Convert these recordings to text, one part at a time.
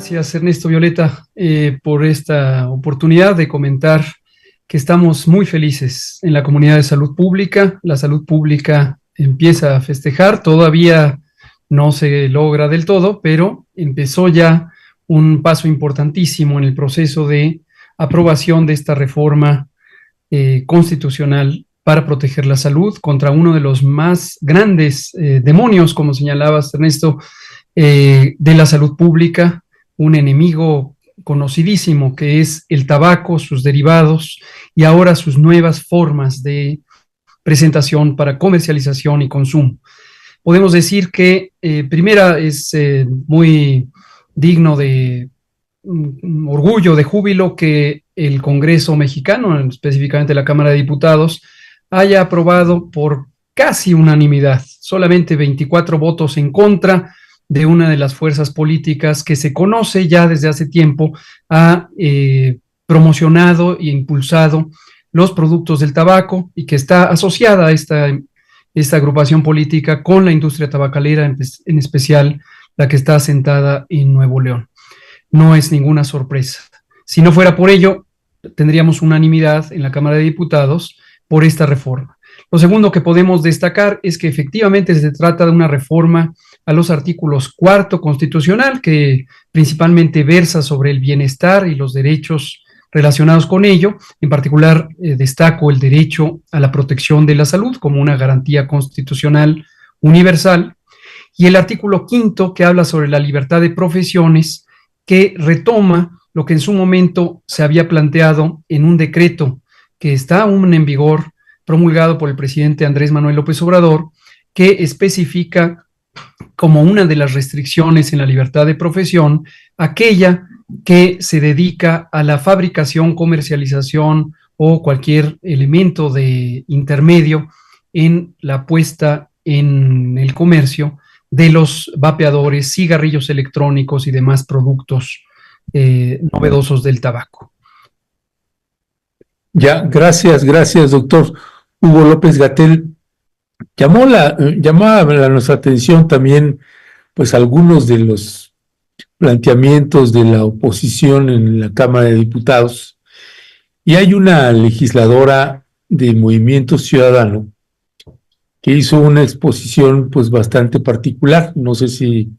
Gracias, Ernesto Violeta, por esta oportunidad de comentar que estamos muy felices en la comunidad de salud pública. La salud pública empieza a festejar, todavía no se logra del todo, pero empezó ya un paso importantísimo en el proceso de aprobación de esta reforma constitucional para proteger la salud contra uno de los más grandes demonios, como señalabas, Ernesto, de la salud pública, un enemigo conocidísimo que es el tabaco, sus derivados y ahora sus nuevas formas de presentación para comercialización y consumo. Podemos decir que primera es muy digno de orgullo, de júbilo, que el Congreso mexicano, específicamente la Cámara de Diputados, haya aprobado por casi unanimidad, solamente 24 votos en contra de una de las fuerzas políticas que se conoce ya desde hace tiempo, ha promocionado e impulsado los productos del tabaco y que está asociada a esta agrupación política con la industria tabacalera, en especial la que está asentada en Nuevo León. No es ninguna sorpresa. Si no fuera por ello, tendríamos unanimidad en la Cámara de Diputados por esta reforma. Lo segundo que podemos destacar es que efectivamente se trata de una reforma a los artículos 4º constitucional, que principalmente versa sobre el bienestar y los derechos relacionados con ello. En particular, destaco el derecho a la protección de la salud como una garantía constitucional universal, y el artículo 5º, que habla sobre la libertad de profesiones, que retoma lo que en su momento se había planteado en un decreto que está aún en vigor, promulgado por el presidente Andrés Manuel López Obrador, que especifica como una de las restricciones en la libertad de profesión aquella que se dedica a la fabricación, comercialización o cualquier elemento de intermedio en la puesta en el comercio de los vapeadores, cigarrillos electrónicos y demás productos novedosos del tabaco. Ya, gracias, doctor Hugo López-Gatell. Llamó a nuestra atención también, pues, algunos de los planteamientos de la oposición en la Cámara de Diputados, y hay una legisladora de Movimiento Ciudadano que hizo una exposición, pues, bastante particular. No sé si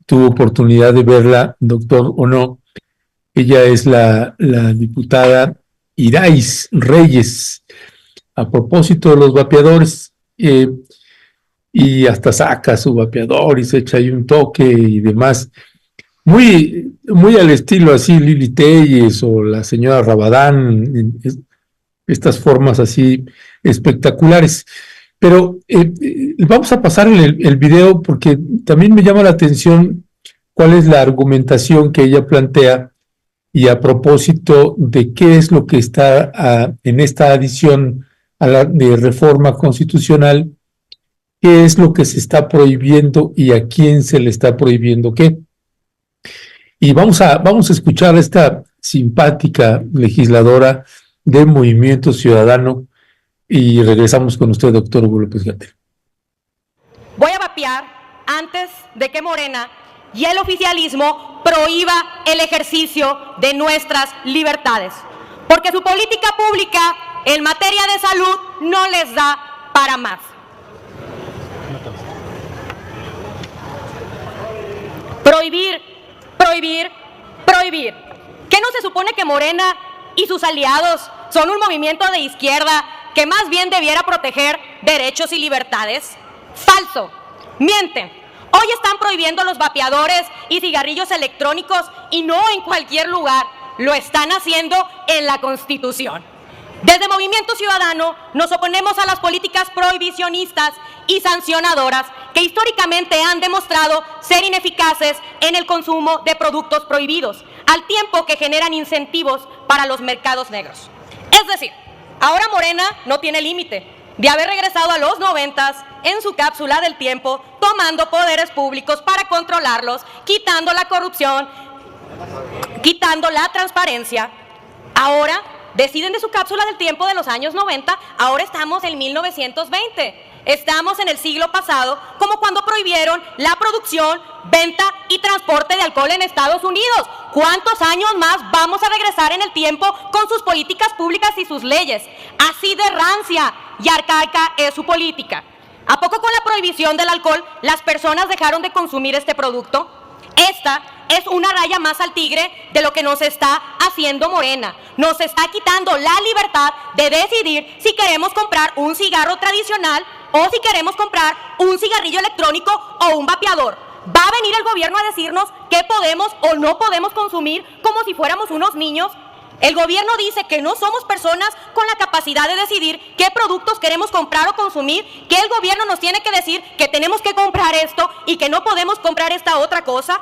tuvo oportunidad de verla, doctor, o no. Ella es la diputada Irais Reyes, a propósito de los vapeadores, y hasta saca su vapeador y se echa ahí un toque y demás, muy, muy al estilo así Lili Telles o la señora Rabadán, estas formas así espectaculares. Pero vamos a pasar el video porque también me llama la atención cuál es la argumentación que ella plantea, y a propósito de qué es lo que está en esta adición a la de reforma constitucional, qué es lo que se está prohibiendo y a quién se le está prohibiendo qué. Y vamos a escuchar a esta simpática legisladora de Movimiento Ciudadano y regresamos con usted, doctor Hugo López-Gatell. Voy a vapear antes de que Morena y el oficialismo prohíba el ejercicio de nuestras libertades, porque su política pública en materia de salud no les da para más. Prohibir, prohibir, prohibir. ¿Qué no se supone que Morena y sus aliados son un movimiento de izquierda que más bien debiera proteger derechos y libertades? Falso, mienten. Hoy están prohibiendo los vapeadores y cigarrillos electrónicos, y no en cualquier lugar, lo están haciendo en la Constitución. Desde Movimiento Ciudadano nos oponemos a las políticas prohibicionistas y sancionadoras que históricamente han demostrado ser ineficaces en el consumo de productos prohibidos, al tiempo que generan incentivos para los mercados negros. Es decir, ahora Morena no tiene límite de haber regresado a los 90s en su cápsula del tiempo, tomando poderes públicos para controlarlos, quitando la corrupción, quitando la transparencia. Ahora deciden de su cápsula del tiempo de los años 90, ahora estamos en 1920. estamos en el siglo pasado, como cuando prohibieron la producción, venta y transporte de alcohol en Estados Unidos. ¿Cuántos años más vamos a regresar en el tiempo con sus políticas públicas y sus leyes? Así de rancia y arcaica es su política. ¿A poco con la prohibición del alcohol las personas dejaron de consumir este producto? Esta es una raya más al tigre de lo que nos está haciendo Morena. Nos está quitando la libertad de decidir si queremos comprar un cigarro tradicional o si queremos comprar un cigarrillo electrónico o un vapeador. ¿Va a venir el gobierno a decirnos qué podemos o no podemos consumir como si fuéramos unos niños? El gobierno dice que no somos personas con la capacidad de decidir qué productos queremos comprar o consumir, que el gobierno nos tiene que decir que tenemos que comprar esto y que no podemos comprar esta otra cosa.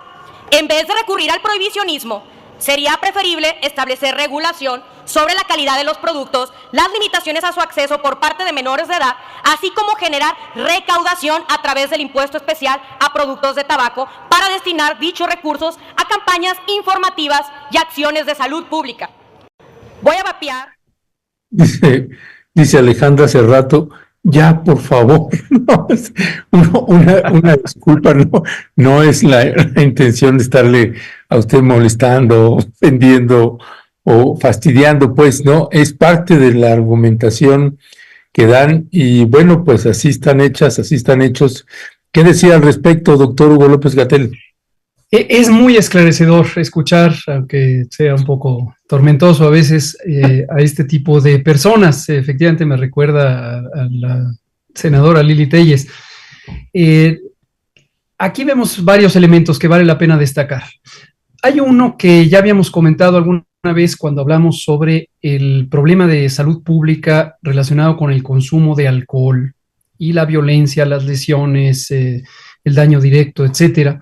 En vez de recurrir al prohibicionismo, sería preferible establecer regulación sobre la calidad de los productos, las limitaciones a su acceso por parte de menores de edad, así como generar recaudación a través del impuesto especial a productos de tabaco para destinar dichos recursos a campañas informativas y acciones de salud pública. Voy a vapear. Dice Alejandra hace rato, ya por favor, no, una disculpa, no es la intención de estarle a usted molestando, ofendiendo o fastidiando, pues no, es parte de la argumentación que dan y bueno, pues así están hechos. ¿Qué decía al respecto, doctor Hugo López-Gatell? Es muy esclarecedor escuchar, aunque sea un poco tormentoso a veces, a este tipo de personas. Efectivamente me recuerda a la senadora Lili Telles. Aquí vemos varios elementos que vale la pena destacar. Hay uno que ya habíamos comentado alguna vez cuando hablamos sobre el problema de salud pública relacionado con el consumo de alcohol y la violencia, las lesiones, el daño directo, etcétera.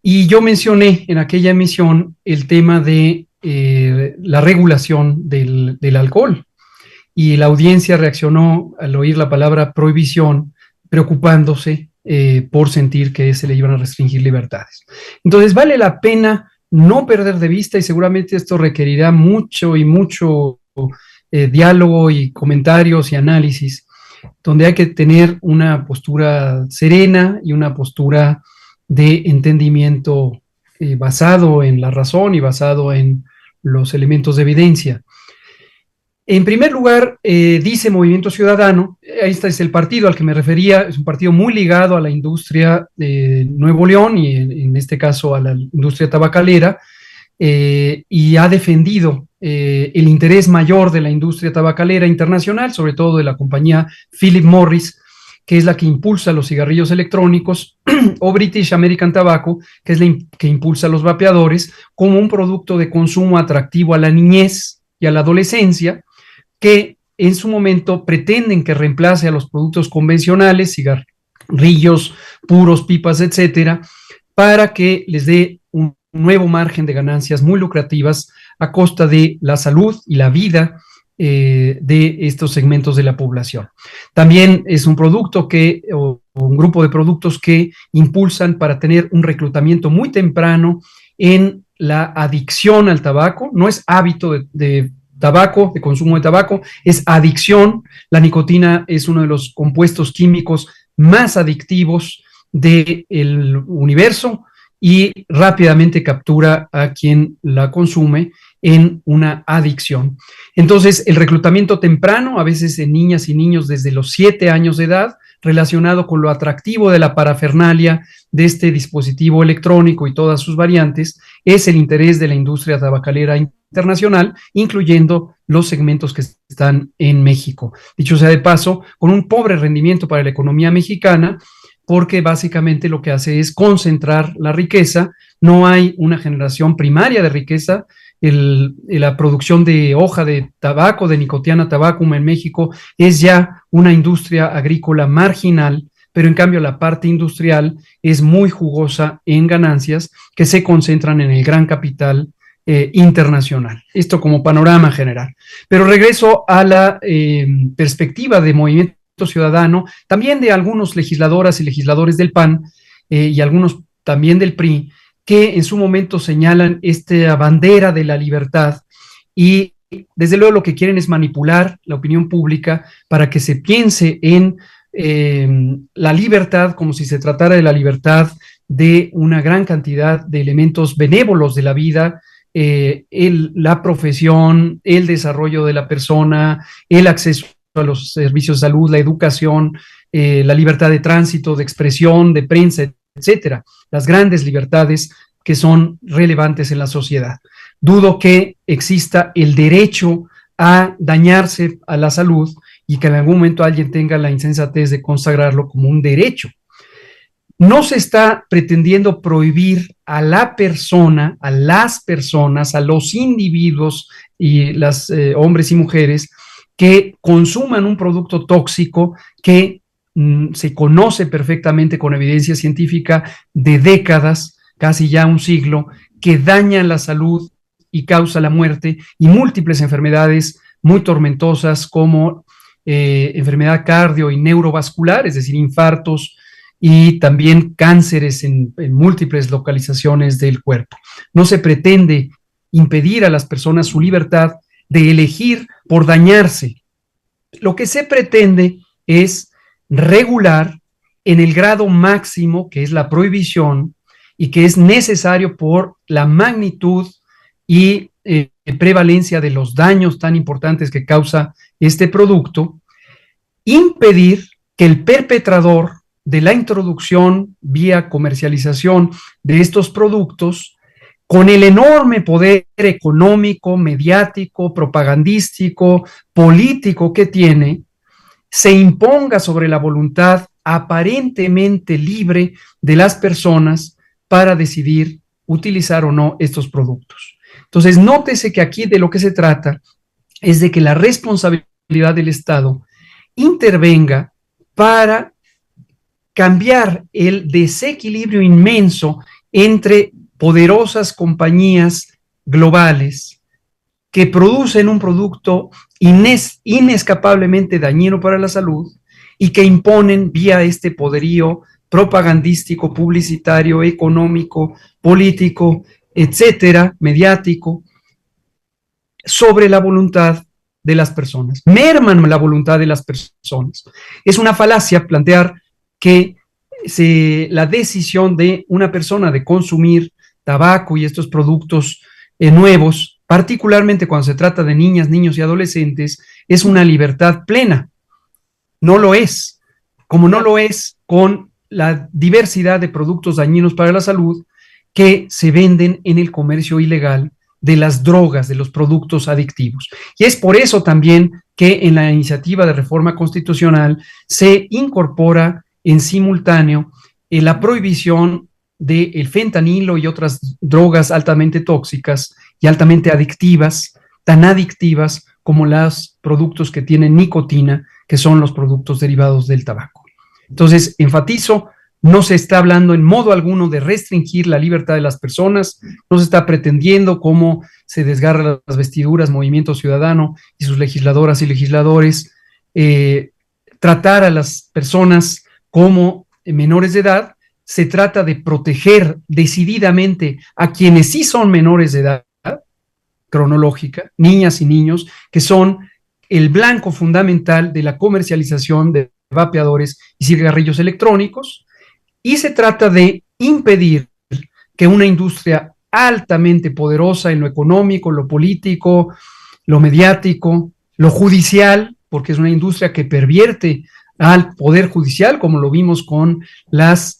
Y yo mencioné en aquella emisión el tema de la regulación del alcohol y la audiencia reaccionó al oír la palabra prohibición, preocupándose por sentir que se le iban a restringir libertades. Entonces vale la pena no perder de vista y seguramente esto requerirá mucho diálogo y comentarios y análisis, donde hay que tener una postura serena y una postura de entendimiento basado en la razón y basado en los elementos de evidencia. En primer lugar, dice Movimiento Ciudadano, este es el partido al que me refería, es un partido muy ligado a la industria de Nuevo León y en este caso a la industria tabacalera, y ha defendido el interés mayor de la industria tabacalera internacional, sobre todo de la compañía Philip Morris, que es la que impulsa los cigarrillos electrónicos, o British American Tobacco, que es la que impulsa los vapeadores, como un producto de consumo atractivo a la niñez y a la adolescencia, que en su momento pretenden que reemplace a los productos convencionales, cigarrillos puros, pipas, etcétera, para que les dé un nuevo margen de ganancias muy lucrativas a costa de la salud y la vida de estos segmentos de la población. También es un producto o un grupo de productos que impulsan para tener un reclutamiento muy temprano en la adicción al tabaco. No es hábito de tabaco, de consumo de tabaco, es adicción. La nicotina es uno de los compuestos químicos más adictivos del universo y rápidamente captura a quien la consume en una adicción. Entonces, el reclutamiento temprano, a veces en niñas y niños desde los 7 años de edad, relacionado con lo atractivo de la parafernalia de este dispositivo electrónico y todas sus variantes, es el interés de la industria tabacalera internacional, incluyendo los segmentos que están en México. Dicho sea de paso, con un pobre rendimiento para la economía mexicana, porque básicamente lo que hace es concentrar la riqueza, no hay una generación primaria de riqueza. La producción de hoja de tabaco, de Nicotiana tabacum en México, es ya una industria agrícola marginal, pero en cambio la parte industrial es muy jugosa en ganancias que se concentran en el gran capital internacional. Esto como panorama general. Pero regreso a la perspectiva de Movimiento Ciudadano, también de algunos legisladoras y legisladores del PAN y algunos también del PRI, que en su momento señalan esta bandera de la libertad y desde luego lo que quieren es manipular la opinión pública para que se piense en la libertad como si se tratara de la libertad de una gran cantidad de elementos benévolos de la vida, la profesión, el desarrollo de la persona, el acceso a los servicios de salud, la educación, la libertad de tránsito, de expresión, de prensa, etcétera. Las grandes libertades que son relevantes en la sociedad. Dudo que exista el derecho a dañarse a la salud y que en algún momento alguien tenga la insensatez de consagrarlo como un derecho. No se está pretendiendo prohibir a la persona, a las personas, a los individuos y las hombres y mujeres que consuman un producto tóxico que se conoce perfectamente con evidencia científica de décadas, casi ya un siglo, que daña la salud y causa la muerte y múltiples enfermedades muy tormentosas como enfermedad cardio y neurovascular, es decir, infartos, y también cánceres en múltiples localizaciones del cuerpo. No se pretende impedir a las personas su libertad de elegir por dañarse. Lo que se pretende es regular en el grado máximo, que es la prohibición, y que es necesario por la magnitud y prevalencia de los daños tan importantes que causa este producto, impedir que el perpetrador de la introducción vía comercialización de estos productos, con el enorme poder económico, mediático, propagandístico, político que tiene, se imponga sobre la voluntad aparentemente libre de las personas para decidir utilizar o no estos productos. Entonces, nótese que aquí de lo que se trata es de que la responsabilidad del Estado intervenga para cambiar el desequilibrio inmenso entre poderosas compañías globales que producen un producto inescapablemente dañino para la salud y que imponen vía este poderío propagandístico, publicitario, económico, político, etcétera, mediático, sobre la voluntad de las personas. Merman la voluntad de las personas. Es una falacia plantear que la decisión de una persona de consumir tabaco y estos productos nuevos, particularmente cuando se trata de niñas, niños y adolescentes, es una libertad plena. No lo es, como no lo es con la diversidad de productos dañinos para la salud que se venden en el comercio ilegal de las drogas, de los productos adictivos. Y es por eso también que en la iniciativa de reforma constitucional se incorpora en simultáneo la prohibición del fentanilo y otras drogas altamente tóxicas y altamente adictivas, tan adictivas como los productos que tienen nicotina, que son los productos derivados del tabaco. Entonces, enfatizo, no se está hablando en modo alguno de restringir la libertad de las personas, no se está pretendiendo, como se desgarra las vestiduras Movimiento Ciudadano y sus legisladoras y legisladores, tratar a las personas como menores de edad. Se trata de proteger decididamente a quienes sí son menores de edad cronológica, niñas y niños, que son el blanco fundamental de la comercialización de vapeadores y cigarrillos electrónicos, y se trata de impedir que una industria altamente poderosa en lo económico, lo político, lo mediático, lo judicial, porque es una industria que pervierte al poder judicial, como lo vimos con las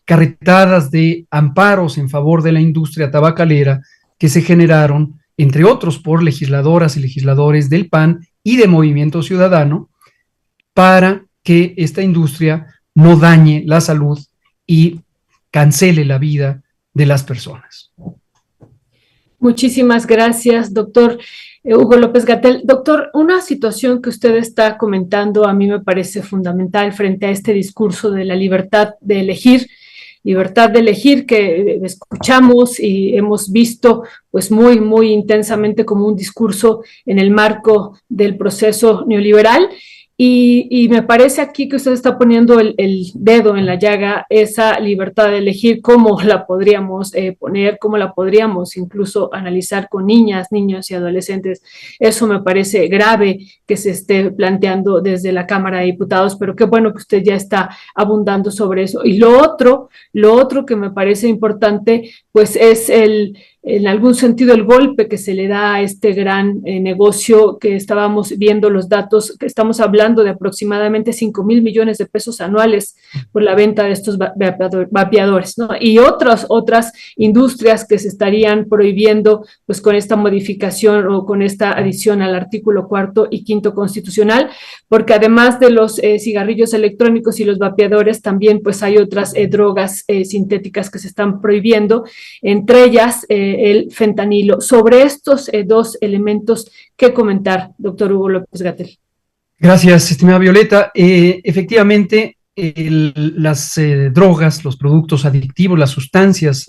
carretadas de amparos en favor de la industria tabacalera que se generaron, entre otros, por legisladoras y legisladores del PAN y de Movimiento Ciudadano, para que esta industria no dañe la salud y cancele la vida de las personas. Muchísimas gracias, doctor Hugo López-Gatell. Doctor, una situación que usted está comentando a mí me parece fundamental frente a este discurso de la libertad de elegir que escuchamos y hemos visto pues muy, muy intensamente como un discurso en el marco del proceso neoliberal. Y me parece aquí que usted está poniendo el dedo en la llaga, esa libertad de elegir cómo la podríamos poner, cómo la podríamos incluso analizar con niñas, niños y adolescentes. Eso me parece grave que se esté planteando desde la Cámara de Diputados, pero qué bueno que usted ya está abundando sobre eso. Y lo otro que me parece importante, pues es en algún sentido el golpe que se le da a este gran negocio que estábamos viendo los datos, que estamos hablando de aproximadamente 5,000 millones de pesos anuales por la venta de estos vapeadores, ¿no? Y otras industrias que se estarían prohibiendo pues con esta modificación o con esta adición al artículo 4º y 5º constitucional, porque además de los cigarrillos electrónicos y los vapeadores, también pues hay otras drogas sintéticas que se están prohibiendo, entre ellas el fentanilo. Sobre estos dos elementos, ¿qué comentar, doctor Hugo López-Gatell? Gracias, estimada Violeta. Efectivamente, las drogas, los productos adictivos, las sustancias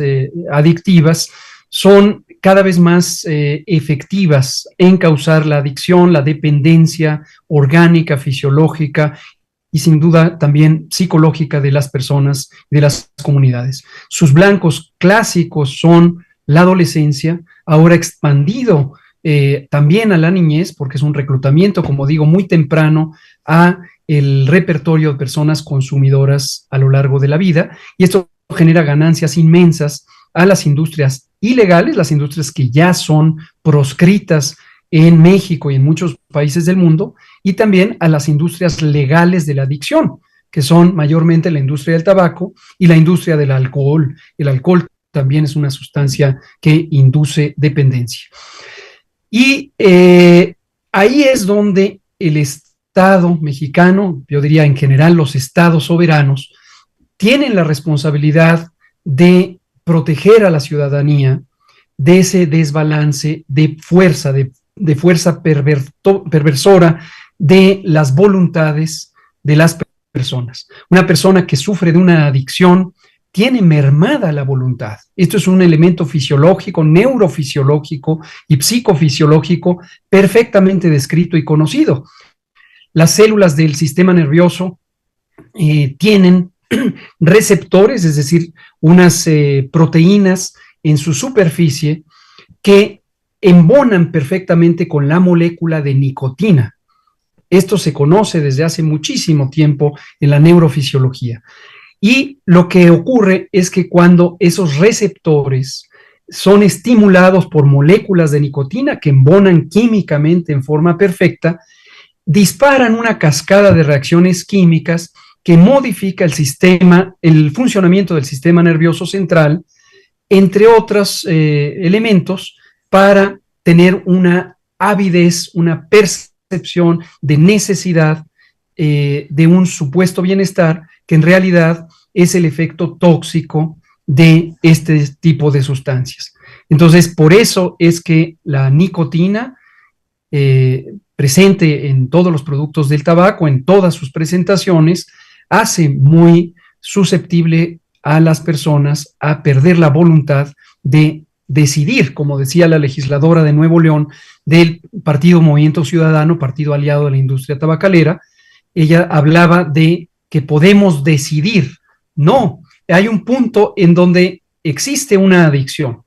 adictivas son cada vez más efectivas en causar la adicción, la dependencia orgánica, fisiológica y sin duda también psicológica de las personas y de las comunidades. Sus blancos clásicos son la adolescencia, ahora expandido también a la niñez, porque es un reclutamiento, como digo, muy temprano a el repertorio de personas consumidoras a lo largo de la vida, y esto genera ganancias inmensas a las industrias ilegales, las industrias que ya son proscritas en México y en muchos países del mundo, y también a las industrias legales de la adicción, que son mayormente la industria del tabaco y la industria del alcohol. El alcohol también es una sustancia que induce dependencia. Y ahí es donde el Estado mexicano, yo diría en general los estados soberanos, tienen la responsabilidad de proteger a la ciudadanía de ese desbalance de fuerza, de fuerza perversora de las voluntades de las personas. Una persona que sufre de una adicción tiene mermada la voluntad. Esto es un elemento fisiológico, neurofisiológico y psicofisiológico perfectamente descrito y conocido. Las células del sistema nervioso tienen receptores, es decir, unas proteínas en su superficie que embonan perfectamente con la molécula de nicotina. Esto se conoce desde hace muchísimo tiempo en la neurofisiología. Y lo que ocurre es que cuando esos receptores son estimulados por moléculas de nicotina que embonan químicamente en forma perfecta, disparan una cascada de reacciones químicas que modifica el funcionamiento del sistema nervioso central, entre otros elementos, para tener una avidez, una percepción de necesidad de un supuesto bienestar, que en realidad es el efecto tóxico de este tipo de sustancias. Entonces, por eso es que la nicotina, presente en todos los productos del tabaco, en todas sus presentaciones, hace muy susceptible a las personas a perder la voluntad de decidir, como decía la legisladora de Nuevo León del Partido Movimiento Ciudadano, partido aliado de la industria tabacalera. Ella hablaba de que podemos decidir. No, hay un punto en donde existe una adicción.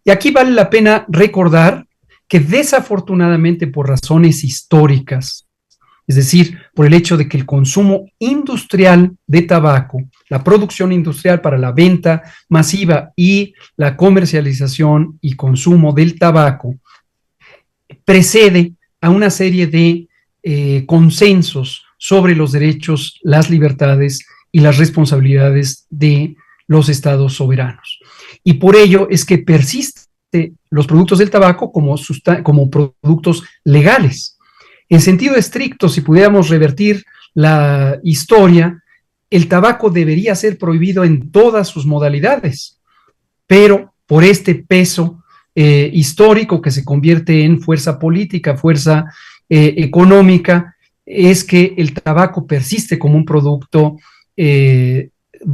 Y aquí vale la pena recordar que desafortunadamente por razones históricas, es decir, por el hecho de que el consumo industrial de tabaco, la producción industrial para la venta masiva y la comercialización y consumo del tabaco precede a una serie de consensos sobre los derechos, las libertades y las responsabilidades de los estados soberanos. Y por ello es que persiste los productos del tabaco como productos legales. En sentido estricto, si pudiéramos revertir la historia, el tabaco debería ser prohibido en todas sus modalidades, pero por este peso histórico que se convierte en fuerza política, fuerza económica, es que el tabaco persiste como un producto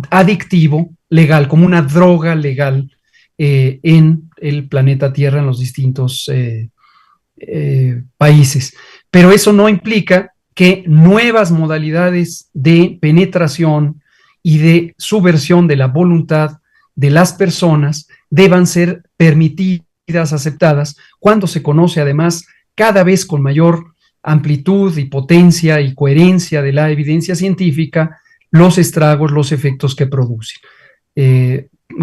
adictivo, legal, como una droga legal en el planeta Tierra, en los distintos países. Pero eso no implica que nuevas modalidades de penetración y de subversión de la voluntad de las personas deban ser permitidas, aceptadas, cuando se conoce además cada vez con mayor amplitud y potencia y coherencia de la evidencia científica los estragos, los efectos que producen.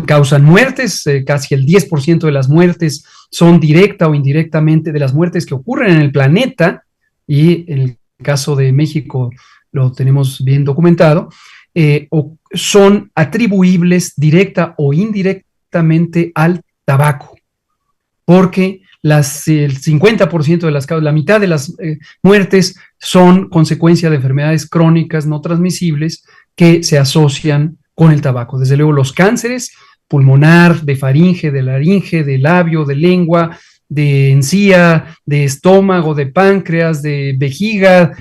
Causan muertes, casi el 10% de las muertes son directa o indirectamente de las muertes que ocurren en el planeta, y en el caso de México lo tenemos bien documentado, o son atribuibles directa o indirectamente al tabaco, porque el 50% de las causas, la mitad de las muertes son consecuencia de enfermedades crónicas no transmisibles que se asocian con el tabaco. Desde luego los cánceres, pulmonar, de faringe, de laringe, de labio, de lengua, de encía, de estómago, de páncreas, de vejiga,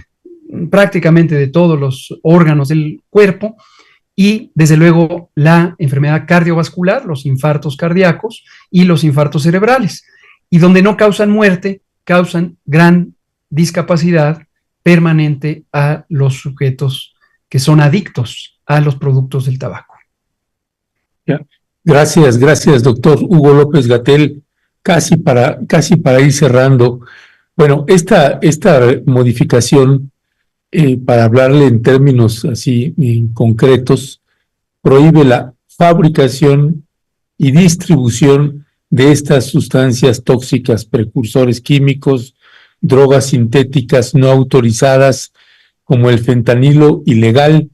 prácticamente de todos los órganos del cuerpo, y desde luego la enfermedad cardiovascular, los infartos cardíacos y los infartos cerebrales, y donde no causan muerte, causan gran discapacidad permanente a los sujetos que son adictos a los productos del tabaco. Gracias, doctor Hugo López-Gatell. Casi para ir cerrando. Bueno, esta modificación, para hablarle en términos así concretos, prohíbe la fabricación y distribución de estas sustancias tóxicas, precursores químicos, drogas sintéticas no autorizadas, como el fentanilo ilegal,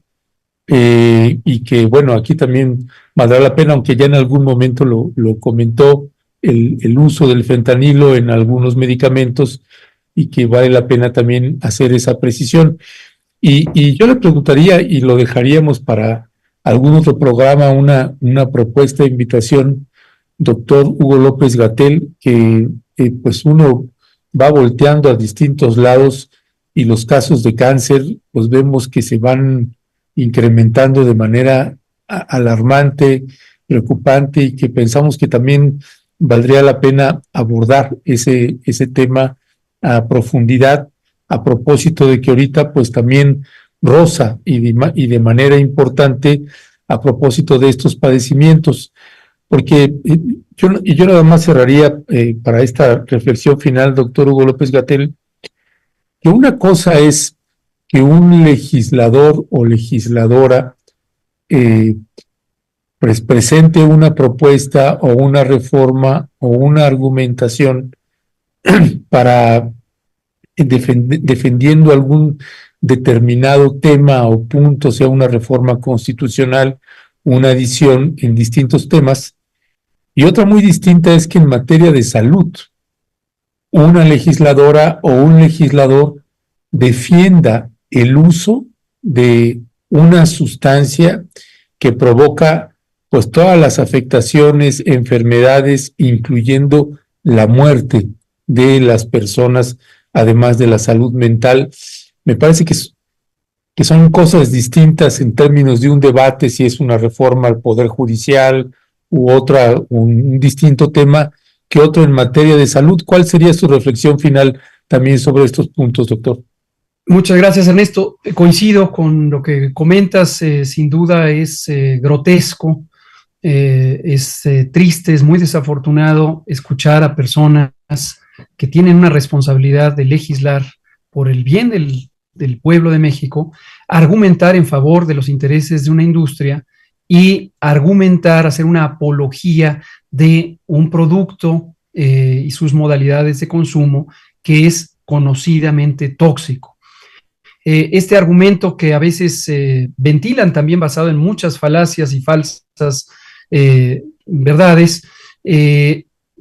y que, bueno, aquí también valdrá la pena, aunque ya en algún momento lo comentó, el uso del fentanilo en algunos medicamentos, y que vale la pena también hacer esa precisión. Y yo le preguntaría, y lo dejaríamos para algún otro programa, una propuesta de invitación, doctor Hugo López-Gatell, que pues uno va volteando a distintos lados y los casos de cáncer, pues vemos que se van incrementando de manera alarmante, preocupante, y que pensamos que también valdría la pena abordar ese tema a profundidad, a propósito de que ahorita pues también roza y de manera importante a propósito de estos padecimientos, porque yo nada más cerraría para esta reflexión final, doctor Hugo López-Gatell, que una cosa es que un legislador o legisladora pues presente una propuesta o una reforma o una argumentación para defendiendo algún determinado tema o punto, sea una reforma constitucional, una adición en distintos temas, y otra muy distinta es que en materia de salud, una legisladora o un legislador defienda el uso de una sustancia que provoca pues todas las afectaciones, enfermedades, incluyendo la muerte de las personas, además de la salud mental. Me parece que son cosas distintas en términos de un debate, si es una reforma al Poder Judicial u un distinto tema que otro en materia de salud. ¿Cuál sería su reflexión final también sobre estos puntos, doctor? Muchas gracias, Ernesto. Coincido con lo que comentas, sin duda es grotesco, es triste, es muy desafortunado escuchar a personas que tienen una responsabilidad de legislar por el bien del pueblo de México, argumentar en favor de los intereses de una industria y argumentar, hacer una apología de un producto y sus modalidades de consumo que es conocidamente tóxico. Este argumento que a veces ventilan también basado en muchas falacias y falsas verdades,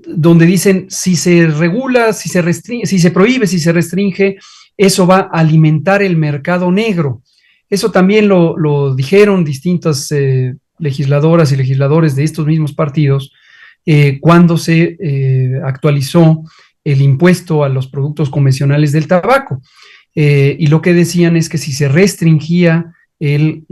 donde dicen si se regula, si se restringe, si se prohíbe, si se restringe, eso va a alimentar el mercado negro. Eso también lo dijeron distintas legisladoras y legisladores de estos mismos partidos cuando se actualizó el impuesto a los productos convencionales del tabaco. Y lo que decían es que si se restringía el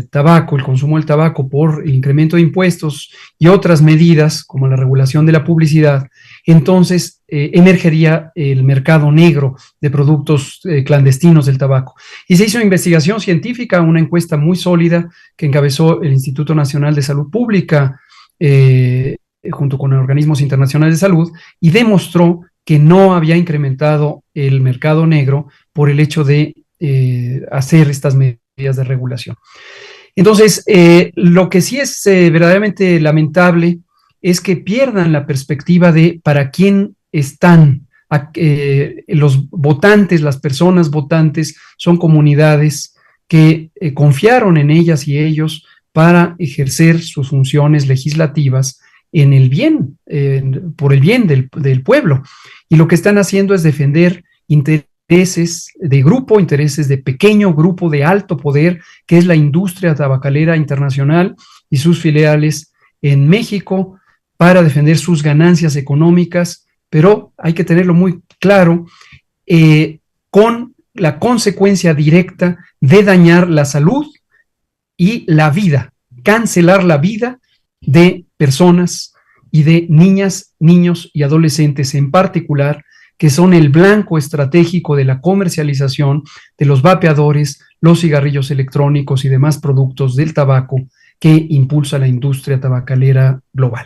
tabaco, el consumo del tabaco por el incremento de impuestos y otras medidas como la regulación de la publicidad, entonces emergería el mercado negro de productos clandestinos del tabaco. Y se hizo una investigación científica, una encuesta muy sólida que encabezó el Instituto Nacional de Salud Pública junto con organismos internacionales de salud, y demostró que no había incrementado el mercado negro por el hecho de hacer estas medidas de regulación. Entonces, lo que sí es verdaderamente lamentable es que pierdan la perspectiva de para quién están los votantes, las personas votantes son comunidades que confiaron en ellas y ellos para ejercer sus funciones legislativas en el bien, por el bien del pueblo. Y lo que están haciendo es defender intereses de grupo, intereses de pequeño grupo de alto poder, que es la industria tabacalera internacional y sus filiales en México, para defender sus ganancias económicas, pero hay que tenerlo muy claro, con la consecuencia directa de dañar la salud y la vida, cancelar la vida de personas y de niñas, niños y adolescentes en particular, que son el blanco estratégico de la comercialización de los vapeadores, los cigarrillos electrónicos y demás productos del tabaco que impulsa la industria tabacalera global.